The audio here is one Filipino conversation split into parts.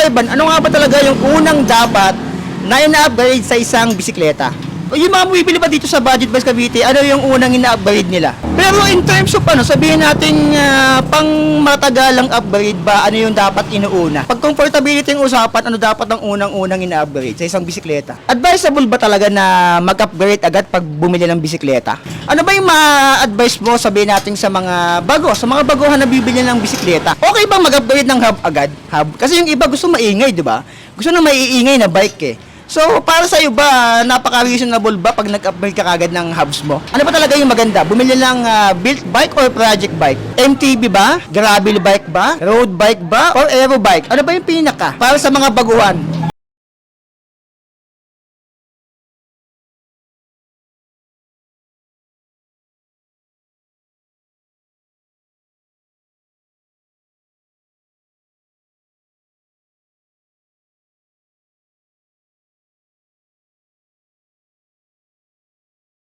Ivan, ano nga ba talaga yung unang dapat na ina-upgrade sa isang bisikleta? Yung mga bumibili pa dito sa Budget Bus Cavite, ano yung unang ina-upgrade nila? Pero in terms of ano, sabihin natin pang matagalang upgrade ba, ano yung dapat inuuna? Pag comfortability yung usapan, ano dapat ang unang-unang ina-upgrade sa isang bisikleta? Advisable ba talaga na mag-upgrade agad pag bumili ng bisikleta? Ano ba yung ma-advise mo, sabihin natin sa mga baguhan na bibili ng bisikleta? Okay ba mag-upgrade ng hub agad? Hub? Kasi yung iba gusto maingay, di ba? Gusto na maiingay na bike eh. So, para sa iyo ba, napaka-reasonable ba pag nag-upgrade ka kagad ng hubs mo? Ano ba talaga yung maganda? Bumili lang built bike or project bike? MTB ba? Gravel bike ba? Road bike ba? Or aero bike? Ano ba yung pinaka? Para sa mga baguhan?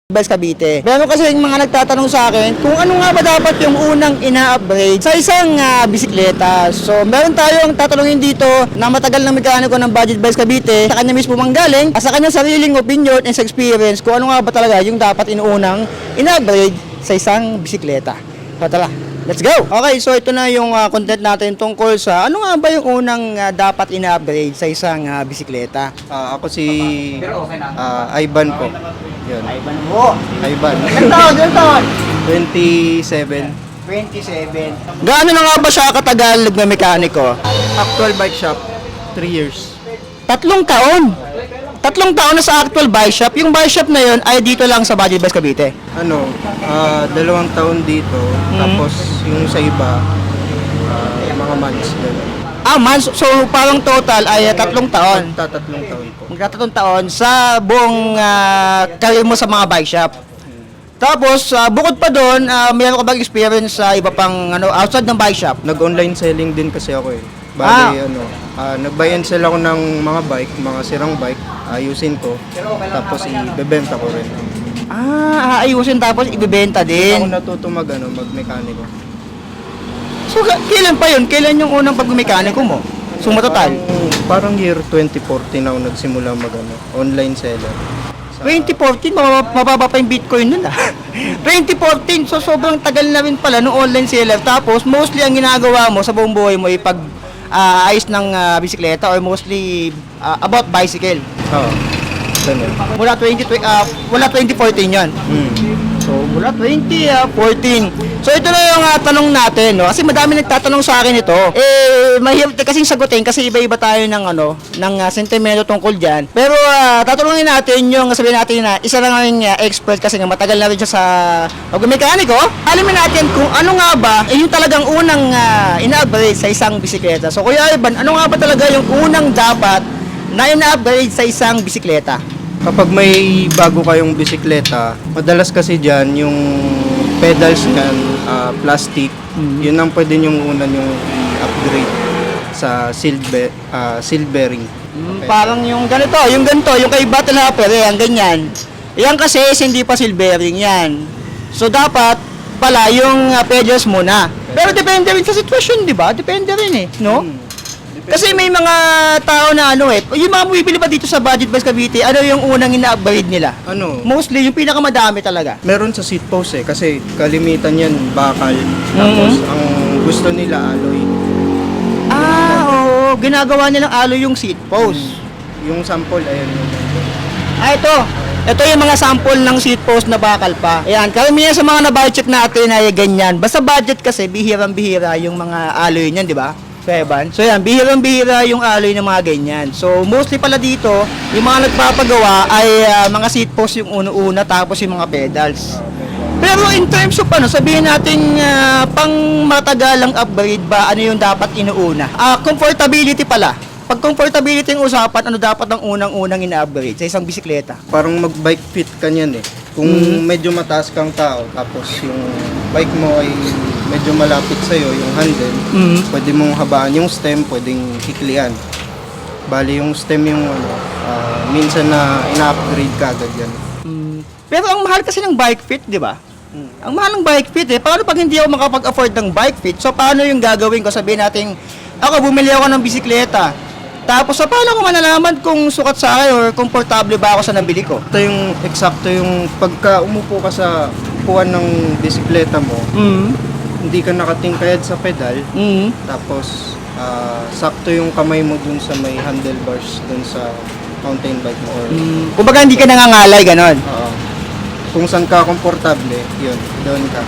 Bus Cavite. Meron kasi yung mga nagtatanong sa akin kung ano nga ba dapat yung unang ina-upgrade sa isang bisikleta. So, meron tayong tatanungin dito na matagal ng mekaniko ng Budget Bus Cavite. Sa kanya mismo manggaling, sa kanyang sariling opinion and sa experience kung ano nga ba talaga yung dapat inuunang ina-upgrade sa isang bisikleta. So, tara, let's go! Okay, so ito na yung content natin tungkol sa ano nga ba yung unang dapat ina-upgrade sa isang bisikleta. Ako si Ivan po. Yun. Ivan mo! Ivan. Ilan taon? 27. 27. Gaano na nga ba siya katagal nagme-mekaniko? Actual bike shop, 3 years. 3 taon. 3 taon na sa actual bike shop. Yung bike shop na yun ay dito lang sa Budget Bus Cavite. 2 taon dito. Tapos yung sa iba, mga months. Months. So parang total ay 3 taon. Magta-3 taon po. Magta 3 taon sa buong career mo sa mga bike shop. Tapos bukod pa doon, mayroon ka bang experience sa iba pang outside ng bike shop? Nag-online selling din kasi ako eh. Bali, nag-buy and sell ako ng mga bike, mga sirang bike, ayusin ko. Tapos ibebenta ko rin. Aayusin tapos ibebenta Ako din. natuto mag-mekaniko. So kailan pa yun? Kailan yung unang pag-mekaniko mo? So matotal? Parang year 2014 ako nagsimula online seller. 2014, mababa pa yung Bitcoin nun 2014, so sobrang tagal na rin pala no online seller. Tapos mostly ang ginagawa mo sa buong buhay mo ay pag ayos ng bisikleta or mostly about bicycle. Oo. Ganun. Mula 2014 yan. So mula 2014. So ito na yung tanong natin, no? Kasi madami nagtatanong sa akin ito. Mahirap kasing sagutin kasi iba-iba tayo ng sentimento tungkol diyan. Pero tatanungin natin yung sabihin natin na isa lang ang expert kasi nga matagal na rin siya sa pagmekaniko. Alamin natin kung ano nga ba yung talagang unang ina-upgrade sa isang bisikleta. So Kuya Ivan, ano nga ba talaga yung unang dapat na ina-upgrade sa isang bisikleta? Kapag may bago kayong bisikleta, madalas kasi dyan yung pedals niyan, plastic, yun ang pwede yung una yung i-upgrade sa seal bearing. Parang yung ganito, yung kay Battle Hopper, ang ganyan. Yan kasi hindi pa seal bearing yan. So dapat pala yung pedals muna. Pero depende rin sa sitwasyon, di ba? Depende rin eh, no? Kasi may mga tao na yung mga bumibili pa dito sa Budget Bus Cavite, ano yung unang ina-upgrade nila? Mostly, yung pinakamadami talaga. Meron sa seat post eh, kasi kalimitan yan bakal. Tapos ang gusto nila alloy. Oo, ginagawa nilang alloy yung seat post. Yung sample, ayan yun. Ito. Ito yung mga sample ng seat post na bakal pa. Ayan, karamihan sa mga na-budget natin ay ganyan. Basta budget kasi, bihirang-bihira yung mga alloy niyan, di ba? So yan, bihirang-bihira yung alloy ng mga ganyan. So mostly pala dito, yung mga nagpapagawa ay mga seat post yung uno-una tapos yung mga pedals. Pero in terms of sabihin natin pang matagalang upgrade ba, ano yung dapat inuuna? Comfortability pala. Pag comfortability yung usapan, ano dapat ang unang-unang ina-upgrade sa isang bisikleta? Parang mag-bike fit ka niyan eh. Kung medyo mataas kang tao, tapos yung bike mo ay medyo malapit sa'yo, yung handle, pwede mong habaan yung stem, pwedeng hiklian. Bali yung stem yung minsan na ina-upgrade ka agad yan. Pero ang mahal kasi ng bike fit, di ba? Ang mahal ng bike fit paano pag hindi ako makapag-afford ng bike fit? So paano yung gagawin ko? Sabihin natin, ako bumili ako ng bisikleta, Tapos sa paano ko malalaman kung sukat sa akin or komportable ba ako sa nabili ko? Ito yung eksakto yung pagka umupo ka sa upuan ng bisikleta mo, hindi ka nakatingkayad sa pedal, tapos sakto yung kamay mo dun sa may handlebars dun sa mountain bike mo. Or, Kumbaga hindi ka nangangalay, ganon. kung saan ka komportable, yun, doon ka.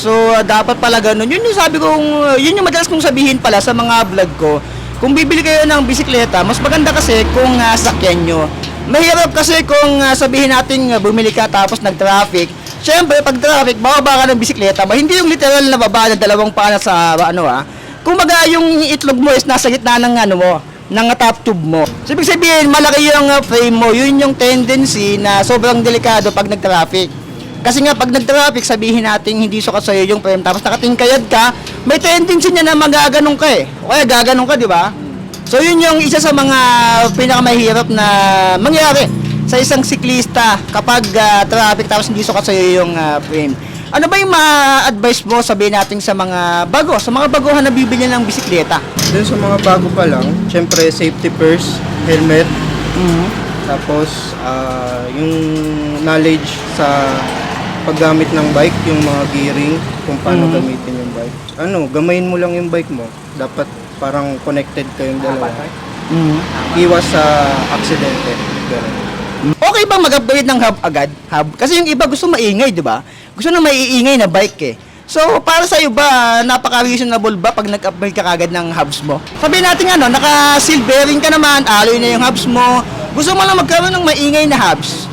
So dapat pala ganun. Yun yung sabi kong, yun yung madalas kong sabihin pala sa mga vlog ko. Kung bibili kayo ng bisikleta, mas maganda kasi kung sakyan nyo. Mahirap kasi kung sabihin natin bumili ka tapos nag-traffic. Siyempre, pag traffic, bababa ka ng bisikleta ba? Hindi yung literal na baba na dalawang paa sa Kumbaga yung itlog mo is nasa gitna ng mo, ng top tube mo. So, ibig sabihin, malaki yung frame mo. Yun yung tendency na sobrang delikado pag nag-traffic. Kasi nga, pag nag-traffic, sabihin natin hindi sukat sa'yo yung frame, tapos nakatingkayad ka, may tendency niya na magaganong ka eh. O kaya gaganong ka, di ba? So, yun yung isa sa mga pinakamahirap na mangyari sa isang siklista kapag traffic, tapos hindi sukat sa'yo yung frame. Ano ba yung ma-advise mo, sabihin natin sa mga baguhan na bibili ng bisikleta? Dun sa mga bago pa lang, syempre safety first, helmet, tapos yung knowledge sa paggamit ng bike, yung mga gearing, kung paano gamitin yung bike. Gamayin mo lang yung bike mo. Dapat parang connected kayong dalawa. Iwas sa aksidente. Ganun. Okay ba mag-upgrade ng hub agad? Hub? Kasi yung iba gusto maingay, di ba? Gusto na maiingay na bike eh. So, para sa iyo ba, napaka-reasonable ba pag nag-upgrade ka kagad ng hubs mo? Sabihin natin naka-seal bearing ka naman, alloy na yung hubs mo. Gusto mo lang magkaroon ng maingay na hubs.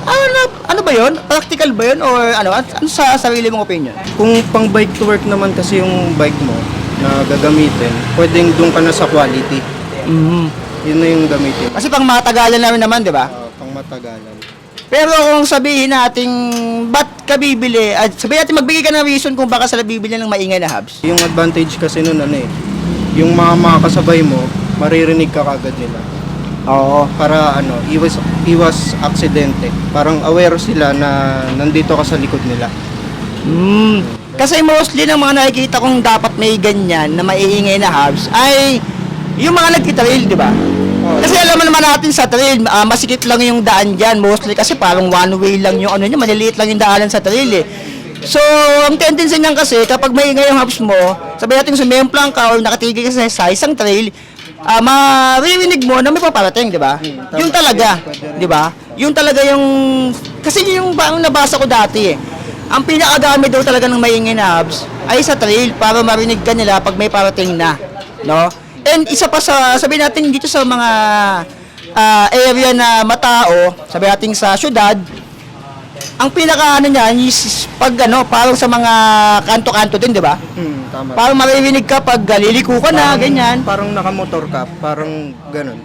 Ano ba yun? Practical ba yun? Or ano sa sarili mong opinion? Kung pang bike to work naman kasi yung bike mo na gagamitin, pwedeng doon ka na sa quality. Yun na yung gamitin. Kasi pang matagalan na rin naman, di ba? Pang matagalan. Pero kung sabihin natin, ba't ka bibili? Sabihin natin, magbigay ka ng reason kung baka sila bibili ng maingay na hubs. Yung advantage kasi nun yung mga kasabay mo, maririnig ka kagad nila. Oo. Para iwas aksidente. Parang aware sila na nandito ka sa likod nila. Kasi mostly ng mga nakikita kong dapat may ganyan na maiingay na hubs ay yung mga nagtitrail, di ba? Kasi alam mo naman natin sa trail, masikip lang yung daan dyan mostly kasi parang one way lang yung maliliit lang yung daanan sa trail eh. So, ang tendency niyan kasi kapag maingay yung hubs mo, sabi natin sumemplang ka o nakatigil ka sa isang trail, maririnig mo na may paparating, di ba? Yung talaga, di ba? Yung talaga yung, kasi yung parang nabasa ko dati eh. Ang pinakagamit daw talaga ng maingay na hubs ay sa trail para marinig ka nila pag may parating na, no? And isa pa sabi natin dito sa mga area na matao, sabi natin sa syudad, ang pinaka niyan is pag parang sa mga kanto-kanto din, di ba? Tama. Parang maririnig ka pag liliko ka na, ganyan. Parang nakamotor ka, parang ganun.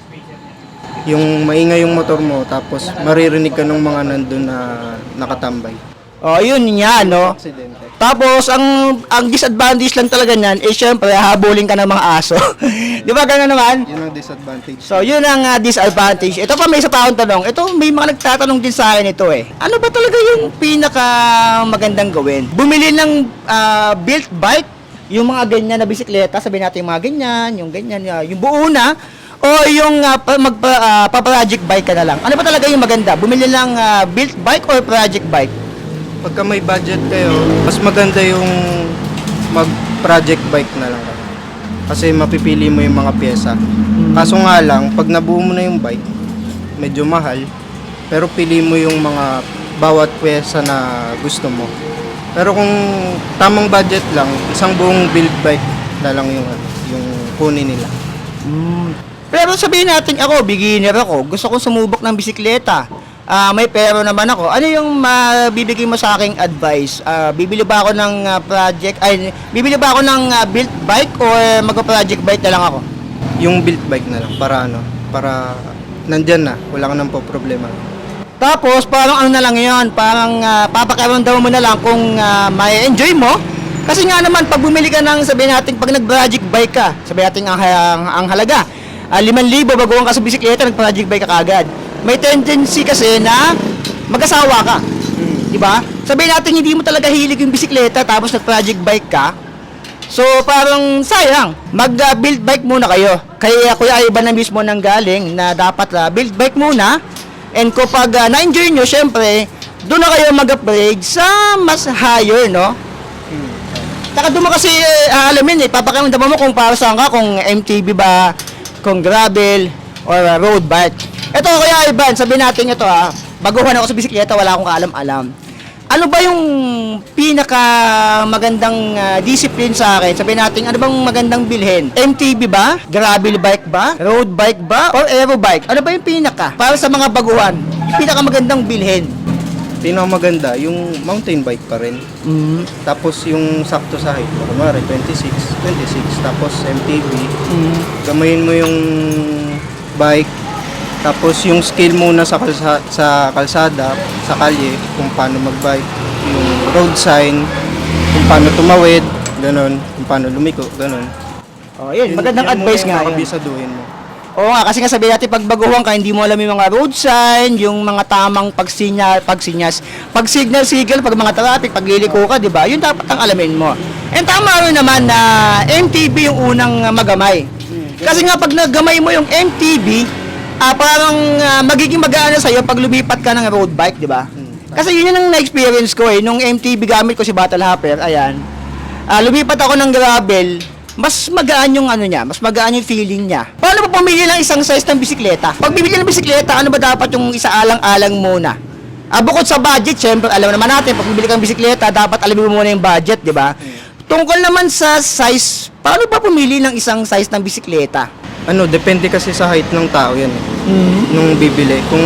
Yung maingay yung motor mo, tapos maririnig ka ng mga nandun na nakatambay. Yun nga, no? Aksidente. Tapos, ang disadvantage lang talaga niyan, syempre, habulin ka ng mga aso. Di ba, gano'n naman? Yun ang disadvantage. So, yun ang disadvantage. Ito pa, may isa pa akong tanong. Ito, may mga nagtatanong din sa akin ito eh. Ano ba talaga yung pinaka magandang gawin? Bumili ng built bike, yung mga ganyan na bisikleta, sabihin natin yung mga ganyan, yung buo na, o yung pa-project bike ka na lang. Ano ba talaga yung maganda? Bumili ng built bike or project bike? Pagka may budget kayo, mas maganda yung mag-project bike na lang. Kasi mapipili mo yung mga pyesa. Kaso nga lang, pag nabuo mo na yung bike, medyo mahal. Pero pili mo yung mga bawat pyesa na gusto mo. Pero kung tamang budget lang, isang buong build bike na lang yung kunin nila. Pero sabihin natin ako, beginner ako, gusto kong sumubok ng bisikleta. May pero naman ako. Ano yung mabibigay mo sa aking advice? Bibili ba ako ng bibili ba ako ng built bike or mag-project bike na lang ako? Yung built bike na lang para nandyan na, wala ka nang po problema. Tapos parang ano na lang 'yon, parang papakiramdam mo na lang kung may enjoy mo. Kasi nga naman pag bumili ka ng sabihin natin pag nag-project bike ka, sabihin natin ang halaga 5,000 baguhan ka sa bisikleta, nag-project bike ka kagad. May tendency kasi na mag-asawa ka. Di ba? Sabihin natin hindi mo talaga hilig yung bisikleta tapos nag-project bike ka. So parang sayang. Mag-build bike muna kayo. kay Kuya Ivan na mismo nang galing na dapat build bike muna. And kapag na-enjoy nyo, syempre, doon na kayo mag-upgrade sa mas higher, no? Taka doon mo kasi alamin papakiramdaman mo kung para saan ka, kung MTB ba, kung gravel, or road bike. Ito Kuya Ivan, sabihin natin ito baguhan ako sa bisikleta, wala akong kaalam-alam. Ano ba yung pinaka magandang discipline sa akin? Sabihin natin, ano bang magandang bilhin? MTB ba? Gravel bike ba? Road bike ba? Or aero bike? Ano ba yung pinaka? Para sa mga baguhan, yung pinaka magandang bilhin? Pinakamaganda, yung mountain bike pa rin. Tapos yung sakto sa height mo, kunwari 26, tapos MTB. Gamayin mo yung bike, tapos yung skill muna sa kalsada, sa kalye, kung paano magbike, yung road sign, kung paano tumawid, ganun, kung paano lumiko, ganun. Oh, yun, magandang advice nga yun. Kabisaduhin mo. Oo nga, kasi nga sabihin natin pag baguhan ka, hindi mo alam yung mga road sign, yung mga tamang pagsignal, signal, pag mga traffic, pagliliko ka, di ba? Yun dapat ang alamin mo. And tama rin naman na MTB yung unang magamay. Kasi nga pag nagamay mo yung MTB, parang magiging magaan na sa'yo pag lumipat ka ng road bike, di ba? Kasi yun yung na-experience ko nung MTB gamit ko si Battle Hopper, ayan. Lumipat ako ng gravel, mas magaan yung ano niya, mas magaan yung feeling niya. Paano pa pumili ng isang size ng bisikleta? Pag bibili ng bisikleta, ano ba dapat yung isaalang-alang muna? Bukod sa budget, syempre, alam naman natin, pag bibili kang bisikleta, dapat alamin mo muna yung budget, di ba? Tungkol naman sa size, paano ba pumili ng isang size ng bisikleta? Depende kasi sa height ng tao yan. Nung bibili. Kung,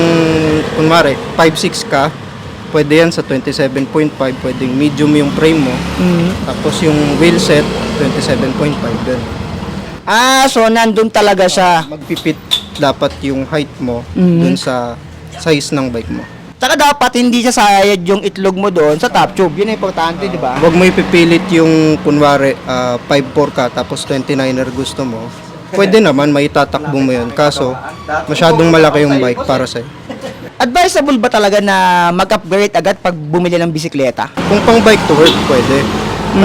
kunwari, 5'6" ka, pwede yan sa 27.5, pwedeng medium yung frame mo. Tapos yung wheel set, 27.5 din. So nandun talaga siya. Magpipit dapat yung height mo dun sa size ng bike mo. Saka dapat hindi siya sayad yung itlog mo doon sa top tube. Yun ang importante, di ba? Huwag mo ipipilit yung kunwari 5'4" ka tapos 29er gusto mo. Pwede naman, maitatakbo mo yun. Kaso, masyadong malaki yung bike para sa'yo. Advisable ba talaga na mag-upgrade agad pag bumili ng bisikleta? Kung pang bike to work, pwede.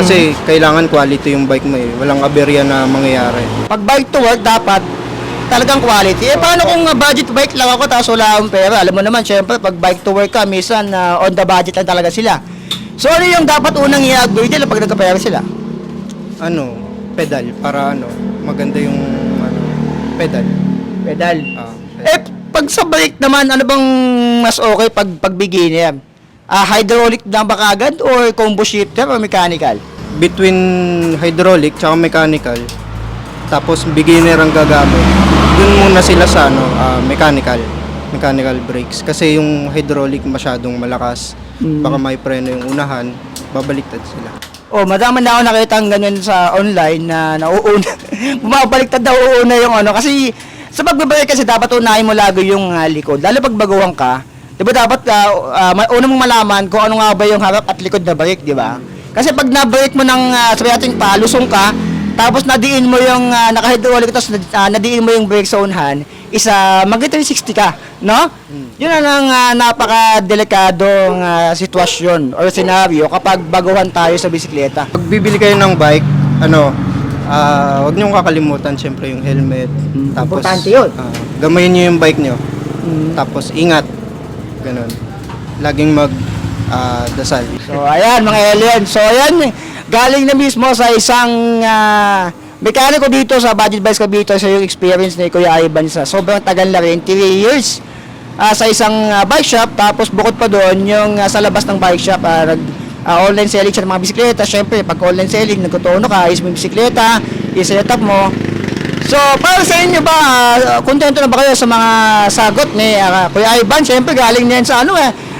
Kasi kailangan quality yung bike mo eh. Walang aberya na mangyayari. Pag bike to work, dapat talagang quality. Paano kung budget bike lang ako tapos wala akong pera? Alam mo naman, syempre, pag bike to work ka, minsan on the budget lang talaga sila. So, ano yung dapat unang i-upgrade nila pag nagkapera sila? Pedal. Para maganda yung pedal. Pedal. Pedal. Pag sa bike naman, ano bang mas okay pag beginner? Hydraulic na ba kagad or combo shifter or mechanical? Between hydraulic tsaka mechanical, tapos beginner ang gagamit, dun muna sila sa mechanical brakes. Kasi yung hydraulic masyadong malakas, baka may preno yung unahan, babaliktad sila. Madami na ako nakita ang ganyan sa online na nauuna. Bumabaliktad na uuna yung kasi sa pagbabrake kasi dapat unahin mo lagi yung likod. Lalo pag baguhan ka, di ba dapat una mong malaman kung ano nga ba yung harap at likod na brake, di ba? Kasi pag na-brake mo ng sabi natin palusong ka, tapos nadiin mo yung naka-hydraulic, tapos nadiin mo yung brake sa unahan, mag-360 ka, no? Yun ang napaka-delikadong sitwasyon or senaryo kapag baguhan tayo sa bisikleta. Pag bibili kayo ng bike, huwag niyong kakalimutan syempre yung helmet. Tapos, importante yun. Gamayin niyo yung bike niyo. Tapos ingat. Ganun. Laging dasal. So ayan mga alien. So ayan, galing na mismo sa isang mekaniko dito sa Budget Bikes Cavite sa yung experience ni Kuya Ivan sa sobrang tagal na rin, 3 years sa isang bike shop. Tapos bukod pa doon yung sa labas ng bike shop online selling siya ng mga bisikleta. Syempre pag online selling nagtutuno ka, is mo yung bisikleta, i-set up mo. So para sa inyo ba, kontento na ba kayo sa mga sagot ni Kuya Ivan? Syempre galing na yan sa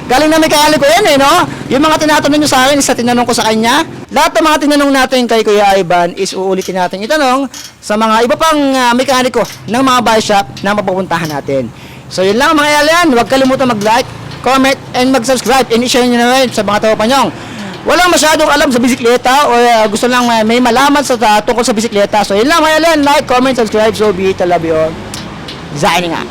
galing na mekaniko yan no? Yung mga tinatanong nyo sa akin, isa tinanong ko sa kanya. Lahat ng mga tinanong natin kay Kuya Ivan is uulitin natin itanong sa mga iba pang mekaniko ng mga bike shop na mapupuntahan natin. So yun lang mga alien, huwag kalimutan mag-like, comment, and mag-subscribe, and i-share nyo na rin sa mga tropa nyong walang masyadong alam sa bisikleta o gusto lang may malaman tungkol sa bisikleta. So yun lang mga alien, like, comment, subscribe, so be it, I love you all. Designing nga.